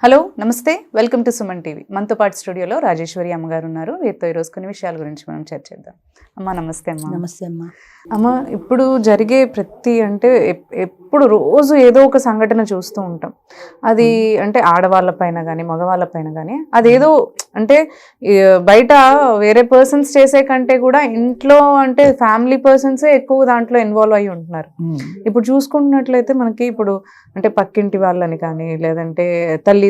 Hello నమస్తే welcome to Suman TV. మనతో పాటు స్టూడియోలో రాజేశ్వరి అమ్మగారు ఉన్నారు. వీరితో ఈరోజు కొన్ని విషయాల గురించి మనం చర్చిద్దాం. అమ్మ నమస్తే. అమ్మ నమస్తే అమ్మా. అమ్మ ఇప్పుడు జరిగే ప్రతి అంటే ఎప్పుడు రోజు ఏదో ఒక సంఘటన చూస్తూ ఉంటాం. అది అంటే ఆడవాళ్ళపైన కానీ మగవాళ్ళపైన కానీ అదేదో అంటే బయట వేరే పర్సన్స్ చేసే కంటే కూడా ఇంట్లో అంటే ఫ్యామిలీ పర్సన్సే ఎక్కువ దాంట్లో ఇన్వాల్వ్ అయ్యి ఉంటున్నారు. ఇప్పుడు చూసుకుంటున్నట్లయితే మనకి ఇప్పుడు అంటే పక్కింటి వాళ్ళని కానీ లేదంటే తల్లి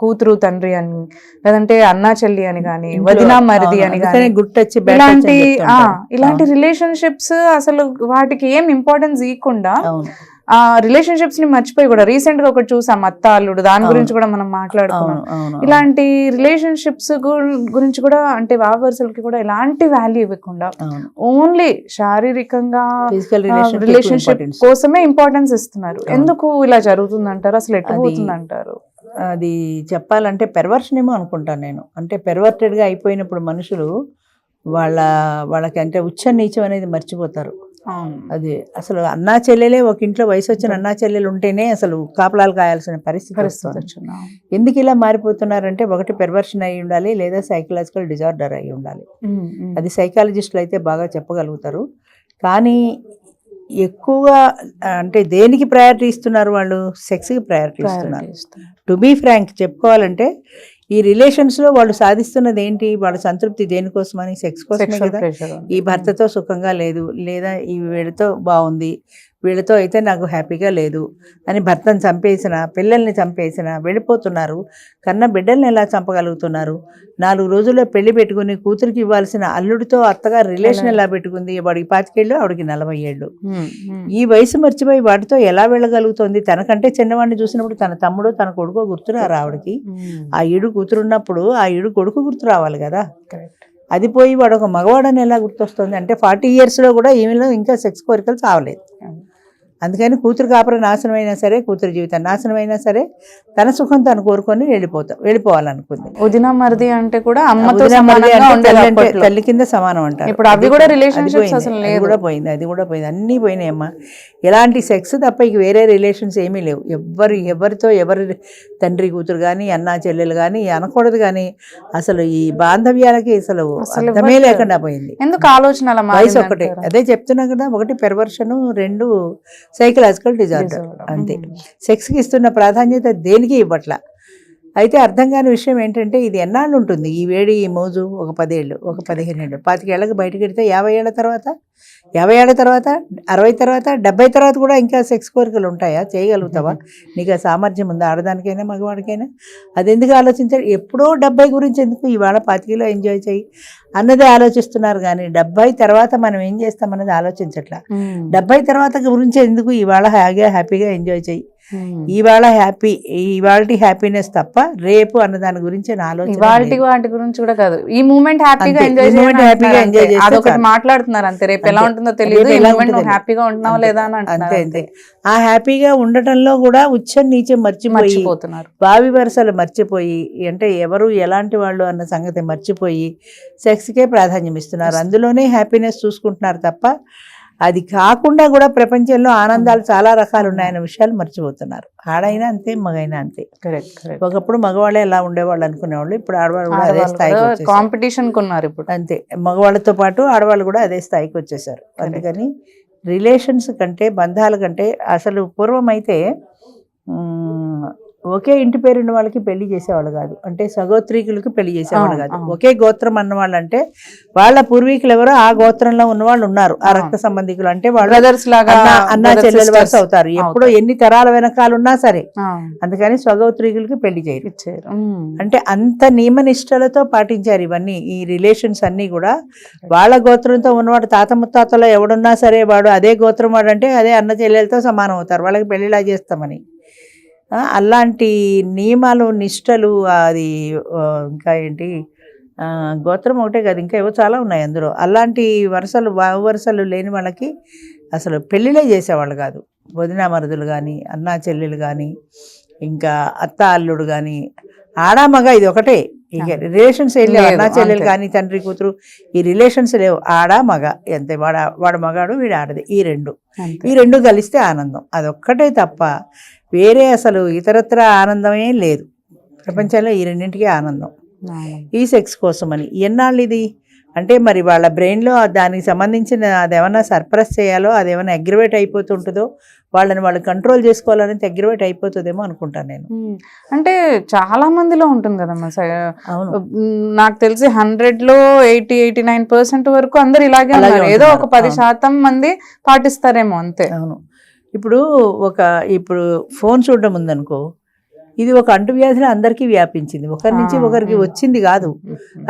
కూతురు తండ్రి అని లేదంటే అన్నా చెల్లి అని కానీ వదినా మరిది అని కానీ ఇలాంటి రిలేషన్షిప్స్ అసలు వాటికి ఏం ఇంపార్టెన్స్ ఇవ్వకుండా ఆ రిలేషన్షిప్స్ ని మర్చిపోయి కూడా రీసెంట్ గా ఒకటి చూసాం అత్త అల్లుడు, దాని గురించి కూడా మనం మాట్లాడుకున్నాం. ఇలాంటి రిలేషన్షిప్స్ గురించి కూడా అంటే వావర్సలకి కూడా ఎలాంటి వాల్యూ ఇవ్వకుండా ఓన్లీ శారీరకంగా రిలేషన్షిప్ కోసమే ఇంపార్టెన్స్ ఇస్తున్నారు. ఎందుకు ఇలా జరుగుతుంది అంటారు? అసలు ఎటు పోతుంది అంటారు? అది చెప్పాలంటే పెర్వర్షన్ ఏమో అనుకుంటాను నేను. అంటే పెర్వర్టెడ్గా అయిపోయినప్పుడు మనుషులు వాళ్ళకి అంటే ఉచ్చ నీచం అనేది మర్చిపోతారు. అది అసలు అన్నా చెల్లెలే ఒక ఇంట్లో వయసు వచ్చిన అన్నా చెల్లెలు ఉంటేనే అసలు కాపలాలు కాయాల్సిన పరిస్థితి వస్తుంది. ఎందుకు ఇలా మారిపోతున్నారంటే ఒకటి పెర్వర్షన్ అయి ఉండాలి, లేదా సైకలాజికల్ డిజార్డర్ అయి ఉండాలి. అది సైకాలజిస్టులు అయితే బాగా చెప్పగలుగుతారు. కానీ ఎక్కువగా అంటే దేనికి ప్రయారిటీ ఇస్తున్నారు వాళ్ళు? సెక్స్కి ప్రయారిటీ ఇస్తున్నారు. టు బీ ఫ్రాంక్ చెప్పుకోవాలంటే ఈ రిలేషన్స్లో వాళ్ళు సాధిస్తున్నది ఏంటి? వాళ్ళ సంతృప్తి దేనికోసమని? సెక్స్ కోసమే కదా. ఈ భర్తతో సుఖంగా లేదు, లేదా ఈ వీడితో బాగుంది, వీళ్ళతో అయితే నాకు హ్యాపీగా లేదు అని భర్తను చంపేసిన, పిల్లల్ని చంపేసిన వెళ్ళిపోతున్నారు. కన్నా బిడ్డల్ని ఎలా చంపగలుగుతున్నారు? 4 రోజుల్లో పెళ్లి పెట్టుకుని కూతురికి ఇవ్వాల్సిన అల్లుడితో అత్తగారు రిలేషన్ ఎలా పెట్టుకుంది? వాడికి 25 ఏళ్ళు, ఆవిడికి 40 ఏళ్ళు. ఈ వయసు మర్చిపోయి వాటితో ఎలా వెళ్ళగలుగుతుంది? తనకంటే చిన్నవాడిని చూసినప్పుడు తన తమ్ముడు తన కొడుకో గుర్తురారు ఆవిడకి. ఆ ఈడు కూతురున్నప్పుడు ఆ ఈడు కొడుకు గుర్తు రావాలి కదా. అది పోయి వాడు ఒక మగవాడని ఎలా గుర్తొస్తుంది? అంటే 40 ఇయర్స్లో కూడా ఈమెలో ఇంకా సెక్స్ కోరికలు చావలేదు. అందుకని కూతురు కాపురం నాశనం అయినా సరే, కూతురు జీవితం నాశనం అయినా సరే తన సుఖం తను కోరుకొని వెళ్ళిపోవాలనుకుంది. వదిన మరిది అంటే కూడా అమ్మతో తల్లి కింద సమానం అంటారు. ఇప్పుడు అవి కూడా రిలేషన్షిప్స్ అసలు అది కూడా పోయింది. అన్నీ పోయినాయి అమ్మా. ఎలాంటి సెక్స్ తప్ప ఇక వేరే రిలేషన్స్ ఏమీ లేవు. ఎవరితో ఎవరి తండ్రి కూతురు కానీ అన్నా చెల్లెలు కానీ అనకూడదు. కానీ అసలు ఈ బాంధవ్యాలకి అసలు అర్థమే లేకుండా పోయింది. ఎందుకు ఆలోచన వయసు ఒకటే. అదే చెప్తున్నా కదా, ఒకటి పెర్వర్షన్, 2 సైకలాజికల్ డిజార్డర్. అంతే. సెక్స్కి ఇస్తున్న ప్రాధాన్యత దేనికి ఇవ్వట్లా. అయితే అర్థం కాని విషయం ఏంటంటే ఇది ఎన్నాళ్ళు ఉంటుంది ఈ వేడి, ఈ మోజు? ఒక 10 ఏళ్ళు, ఒక 15 ఏళ్ళు, 25 ఏళ్ళకి బయటకు వెడితే 50 ఏళ్ళ తర్వాత, 50 ఏళ్ళ తర్వాత, 60 తర్వాత, 70 తర్వాత కూడా ఇంకా సెక్స్ కోరికలు ఉంటాయా? చేయగలుగుతావా? నీకు ఆ సామర్థ్యం ఉందా? ఆడదానికైనా మగవాడికైనా. అది ఎందుకు ఆలోచించారు? ఎప్పుడో 70 గురించి ఎందుకు? ఇవాళ 25లో ఎంజాయ్ చేయి అన్నదే ఆలోచిస్తున్నారు. కానీ 70 తర్వాత మనం ఏం చేస్తామన్నది ఆలోచించట్లా. 70 తర్వాత గురించి ఎందుకు? ఇవాళ హ్యాపీగా ఎంజాయ్ చేయి, ఇవాళ హ్యాపీనెస్ తప్ప రేపు అన్న దాని గురించి వాటి గురించి కూడా కాదు. ఈ మూమెంట్ హ్యాపీగా ఎంజాయ్ చేసి మాట్లాడుతున్నారు అంతే. రేపు ఎలా ఉంటుందో తెలియదు, హ్యాపీగా ఉంటున్నావు లేదా అని అంతే. ఆ హ్యాపీగా ఉండటంలో కూడా ఉచ్చం నీచం మర్చిపోతున్నారు. భావి వరుసలు మర్చిపోయి, అంటే ఎవరు ఎలాంటి వాళ్ళు అన్న సంగతి మర్చిపోయి సెక్స్కే ప్రాధాన్యం ఇస్తున్నారు. అందులోనే హ్యాపీనెస్ చూసుకుంటున్నారు తప్ప అది కాకుండా కూడా ప్రపంచంలో ఆనందాలు చాలా రకాలు ఉన్నాయన్న విషయాలు మర్చిపోతున్నారు. ఆడైనా అంతే, మగైనా అంతే. ఒకప్పుడు మగవాళ్ళే ఎలా ఉండేవాళ్ళు అనుకునేవాళ్ళు, ఇప్పుడు ఆడవాళ్ళు కూడా అదే స్థాయికి కాంపిటీషన్ కొన్నారు ఇప్పుడు. అంతే. మగవాళ్ళతో పాటు ఆడవాళ్ళు కూడా అదే స్థాయికి వచ్చేసారు. అందుకని రిలేషన్స్ కంటే, బంధాల కంటే అసలు పూర్వం అయితే ఒకే ఇంటి పేరున్న వాళ్ళకి పెళ్లి చేసేవాళ్ళు కాదు. అంటే సగోత్రీకులకి పెళ్లి చేసేవాళ్ళు కాదు. ఒకే గోత్రం అన్నవాళ్ళు అంటే వాళ్ళ పూర్వీకులు ఎవరో ఆ గోత్రంలో ఉన్న వాళ్ళు ఉన్నారు, ఆ రక్త సంబంధికులు. అంటే వాళ్ళు అన్నా చెల్లెలు వరుస అవుతారు. ఎప్పుడో ఎన్ని తరాల వెనకాలన్నా సరే. అందుకని స్వగోత్రీకులకి పెళ్లి చేయరు. అంటే అంత నియమనిష్టలతో పాటించారు ఇవన్నీ. ఈ రిలేషన్స్ అన్నీ కూడా వాళ్ళ గోత్రంతో ఉన్నవాడు తాత ముత్తాతలో ఎవడున్నా సరే వాడు అదే గోత్రం వాడు అంటే అదే అన్న చెల్లెలతో సమానం అవుతారు. వాళ్ళకి పెళ్లిలా చేస్తామని అలాంటి నియమాలు, నిష్టలు, అది ఇంకా ఏంటి గోత్రం ఒకటే కాదు, ఇంకా ఏవో చాలా ఉన్నాయి అందులో. అలాంటి వరుసలు లేని వాళ్ళకి అసలు పెళ్ళిళ్ళే చేసేవాళ్ళు కాదు. వదిన మరుదులు కానీ, అన్నా చెల్లెలు కానీ, ఇంకా అత్త అల్లుడు కానీ, ఆడా మగ ఇది ఒకటే. ఇక రిలేషన్స్ ఏం లేవు, లేదు, అన్నా చెల్లెలు అంతే. కానీ తండ్రి కూతురు ఈ రిలేషన్స్ లేవు, ఆడ మగ అంతే, వాడు మగాడు వీడు ఆడది, ఈ రెండు కలిస్తే ఆనందం, అదొక్కటే తప్ప వేరే అసలు ఇతరత్ర ఆనందమే లేదు ప్రపంచంలో, ఈ రెండింటికి ఆనందం. ఈ సెక్స్ కోసమని ఎన్నాళ్ళు ఇది అంటే మరి వాళ్ళ బ్రెయిన్లో దానికి సంబంధించిన అదేమన్నా సర్ప్రెస్ చేయాలో, అదేమన్నా అగ్రివేట్ అయిపోతుంటుందో, వాళ్ళని వాళ్ళు కంట్రోల్ చేసుకోవాలని అగ్రివేట్ అయిపోతుందేమో అనుకుంటాను నేను. అంటే చాలా మందిలో ఉంటుంది కదమ్మా. అవును, నాకు తెలిసి 100లో 80-89% వరకు అందరు ఇలాగే ఉన్నారు. ఏదో ఒక 10% మంది పాటిస్తారేమో అంతే. అవును. ఇప్పుడు ఫోన్ చూడడం ఉందనుకో, ఇది ఒక అంటువ్యాధిలో అందరికీ వ్యాపించింది, ఒకరి నుంచి ఒకరికి వచ్చింది కాదు.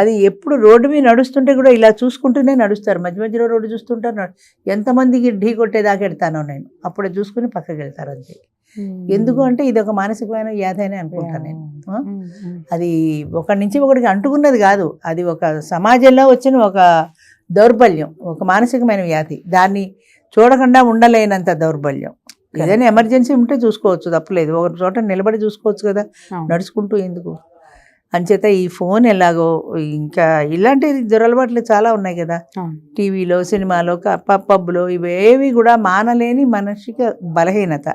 అది ఎప్పుడు రోడ్డు మీద నడుస్తుంటే కూడా ఇలా చూసుకుంటూనే నడుస్తారు, మధ్య మధ్యలో రోడ్డు చూస్తుంటారు. ఎంతమందికి ఢీ కొట్టేదాకా వెళ్తానో నేను, అప్పుడే చూసుకుని పక్కకి వెళ్తారు అంతే. ఎందుకు అంటే ఇది ఒక మానసికమైన వ్యాధి అని అనుకుంటాను నేను. అది ఒకరి నుంచి ఒకరికి అంటుకున్నది కాదు, అది ఒక సమాజంలో వచ్చిన ఒక దౌర్బల్యం, ఒక మానసికమైన వ్యాధి. దాన్ని చూడకుండా ఉండలేనంత దౌర్బల్యం. ఏదైనా ఎమర్జెన్సీ ఉంటే చూసుకోవచ్చు, తప్పలేదు, ఒక చోట నిలబడి చూసుకోవచ్చు కదా, నడుచుకుంటూ ఎందుకు. అంచేత ఈ ఫోన్ ఎలాగో ఇంకా ఇలాంటి దురలవాట్లు చాలా ఉన్నాయి కదా, టీవీలో, సినిమాలో, పబ్లో, ఇవేవి కూడా మానలేని మానసిక బలహీనత.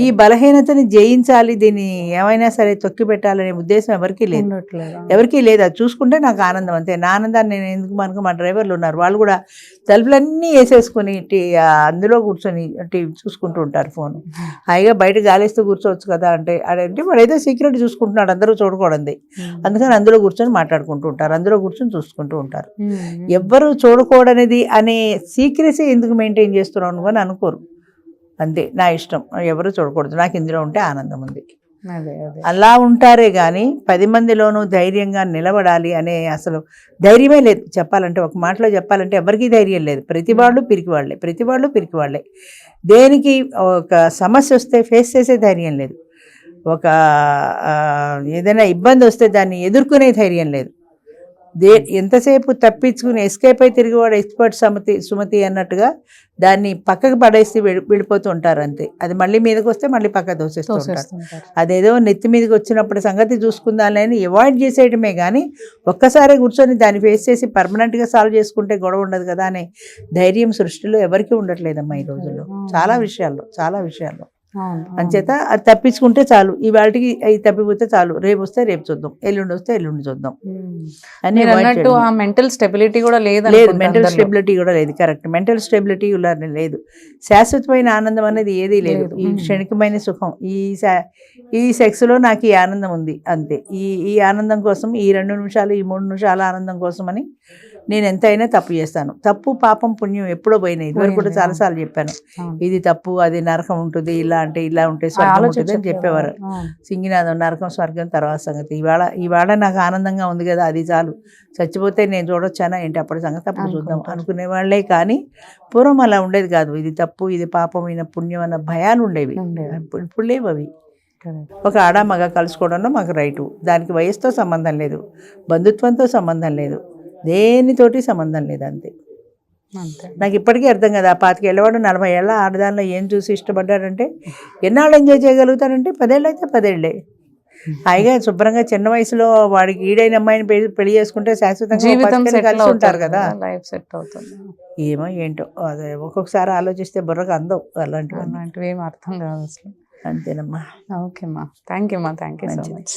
ఈ బలహీనతని జయించాలి, దీన్ని ఏమైనా సరే తొక్కి పెట్టాలనే ఉద్దేశం ఎవరికీ లేదు. అది చూసుకుంటే నాకు ఆనందం అంతే. నా ఆనందాన్ని నేను ఎందుకు, మనకు మా డ్రైవర్లు ఉన్నారు, వాళ్ళు కూడా తలుపులన్నీ వేసేసుకుని అందులో కూర్చొని టీవీ చూసుకుంటూ ఉంటారు, ఫోన్ హాయిగా బయట గాలేస్తూ కూర్చోవచ్చు కదా అంటే, అదేంటి వాడైతే సీక్రెట్ చూసుకుంటున్నాడు, అందరూ చూడకూడదు, అందుకని అందులో కూర్చొని మాట్లాడుకుంటూ ఉంటారు, అందులో కూర్చొని చూసుకుంటూ ఉంటారు. ఎవ్వరు చూడకూడనిది అనే సీక్రెసీ ఎందుకు మెయింటైన్ చేస్తున్నావు నువ్వు అని అనుకోరు, అంతే. నా ఇష్టం, ఎవరు చూడకూడదు, నాకు ఇందులో ఉంటే ఆనందం ఉంది, అలా ఉంటారే కానీ 10 మందిలోనూ ధైర్యంగా నిలబడాలి అనే అసలు ధైర్యమే లేదు. చెప్పాలంటే ఒక మాటలో చెప్పాలంటే ఎవరికీ ధైర్యం లేదు. ప్రతి వాళ్ళు పిరికి వాళ్ళే. దేనికి ఒక సమస్య వస్తే ఫేస్ చేసే ధైర్యం లేదు, ఒక ఏదైనా ఇబ్బంది వస్తే దాన్ని ఎదుర్కొనే ధైర్యం లేదు. ఎంతసేపు తప్పించుకుని ఎస్కేప్ అయి తిరిగివాడు ఎక్స్పర్ట్ సుమతి అన్నట్టుగా దాన్ని పక్కకు పడేసి వెళ్ళిపోతూ ఉంటారు అంతే. అది మళ్ళీ మీదకి వస్తే మళ్ళీ పక్క దోసేస్తూ ఉంటారు. అదేదో నెత్తి మీదకి వచ్చినప్పుడు సంగతి చూసుకుందాలని అవాయిడ్ చేసేయటమే కానీ ఒక్కసారి కూర్చొని దాన్ని ఫేస్ చేసి పర్మనెంట్గా సాల్వ్ చేసుకుంటే గొడవ ఉండదు కదా అనే ధైర్యం సృష్టిలో ఎవరికీ ఉండట్లేదమ్మా ఈ రోజుల్లో, చాలా విషయాల్లో. అంచేత అది తప్పించుకుంటే చాలు, ఇవాళకి అది తప్పిపోతే చాలు, రేపు వస్తే రేపు చూద్దాం, ఎల్లుండి వస్తే ఎల్లుండి చూద్దాం అని. మెంటల్ స్టెబిలిటీ కూడా లేదు, మెంటల్ స్టెబిలిటీ కూడా లేదు, కరెక్ట్. మెంటల్ స్టెబిలిటీ లేదు, శాశ్వతమైన ఆనందం అనేది ఏదీ లేదు. ఈ క్షణికమైన సుఖం, ఈ సెక్స్లో నాకు ఈ ఆనందం ఉంది అంతే. ఈ ఆనందం కోసం, ఈ 2 నిమిషాలు, ఈ 3 నిమిషాల ఆనందం కోసం అని నేను ఎంతైనా తప్పు చేస్తాను. తప్పు, పాపం, పుణ్యం ఎప్పుడో పోయినాయి. ఇదివరకు కూడా చాలాసార్లు చెప్పాను, ఇది తప్పు, అది నరకం ఉంటుంది, ఇలా ఉంటే స్వర్గం ఉంటుంది అని చెప్పేవారు. సింగినాథం, నరకం, స్వర్గం తర్వాత సంగతి. ఇవాళ నాకు ఆనందంగా ఉంది కదా, అది చాలు. చచ్చిపోతే నేను చూడొచ్చానా ఏంటి, అప్పటి సంగతి అప్పుడు చూద్దాం అనుకునే వాళ్ళే కానీ పూర్వం అలా ఉండేది కాదు. ఇది తప్పు, ఇది పాపం, ఇది పుణ్యం అన్న భయాలు ఉండేవి, ఇప్పుడు లేవు అవి. ఒక ఆడ మగ కలుసుకోవడంలో మాకు రైటు, దానికి వయసుతో సంబంధం లేదు, బంధుత్వంతో సంబంధం లేదు, దేనితోటి సంబంధం లేదు అంతే. నాకు ఇప్పటికీ అర్థం కదా, 25 ఏళ్ళవాడు 40 ఏళ్ళ ఆడదానిలో ఏం చూసి ఇష్టపడ్డాడంటే ఎన్నాళ్ళు ఎంజాయ్ చేయగలుగుతాడంటే 10 ఏళ్ళు అయితే 10 ఏళ్ళే హాయిగా శుభ్రంగా చిన్న వయసులో వాడికి ఈడైన అమ్మాయిని పెళ్లి చేసుకుంటే శాశ్వతంగా కలిసి ఉంటారు కదా, లైఫ్ సెట్ అవుతుంది. ఏమో ఏంటో అదే ఒక్కొక్కసారి ఆలోచిస్తే బుర్రకు అందవు అలాంటివి ఏం అర్థం కాదు అసలు. అంతేనమ్మా. ఓకేమ్మా, థ్యాంక్ యూ సో మచ్.